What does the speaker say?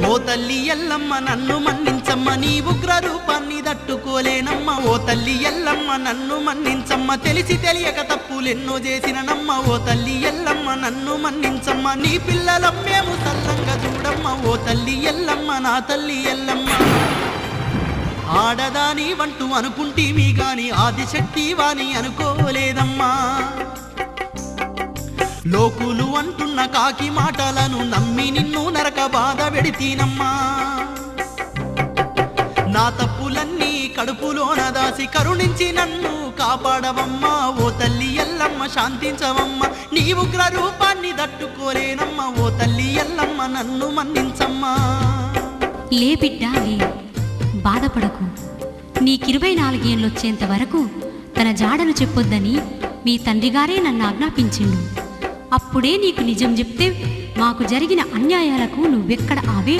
ఓ తల్లి ఎల్లమ్మ నన్ను మన్నించమ్మ, నీ ఉగ్ర రూపాన్ని తట్టుకోలేనమ్మ. ఓ తల్లి ఎల్లమ్మ నన్ను మన్నించమ్మ, తెలిసి తెలియక తప్పులెన్నో చేసిననమ్మ. ఓ తల్లి ఎల్లమ్మ నన్ను మన్నించమ్మ, నీ పిల్లలం మేము సల్లంగా చూడమ్మ. ఓ తల్లి ఎల్లమ్మ నా తల్లి ఎల్లమ్మ. ఆడదాని వంటూ అనుకుంటేమి గాని ఆదిశక్తి వాణి అనుకోలేదమ్మా. లోకులు అంటున్న కాకి మాటలను నమ్మి నిన్ను నరక బాధ పెడితీనమ్మా. నా తప్పులన్నీ కడుపులోన దాసి కరుణించి నన్ను కాపాడవమ్మా. ఓ తల్లి ఎల్లమ్మ శాంతించవమ్మ, నీ ఉగ్ర రూపాన్ని తట్టుకోలేనమ్మ. ఓ తల్లి ఎల్లమ్మ నన్ను మన్నించమ్మా. లే బిడ్డా లే, బాధపడకు. నీకు24 ఏళ్ళొచ్చేంత వరకు తన జాడను చెప్పొద్దని మీ తండ్రిగారే నన్ను ఆజ్ఞాపించిండు. అప్పుడే నీకు నిజం చెప్తే మాకు జరిగిన అన్యాయాలకు నువ్వెక్కడ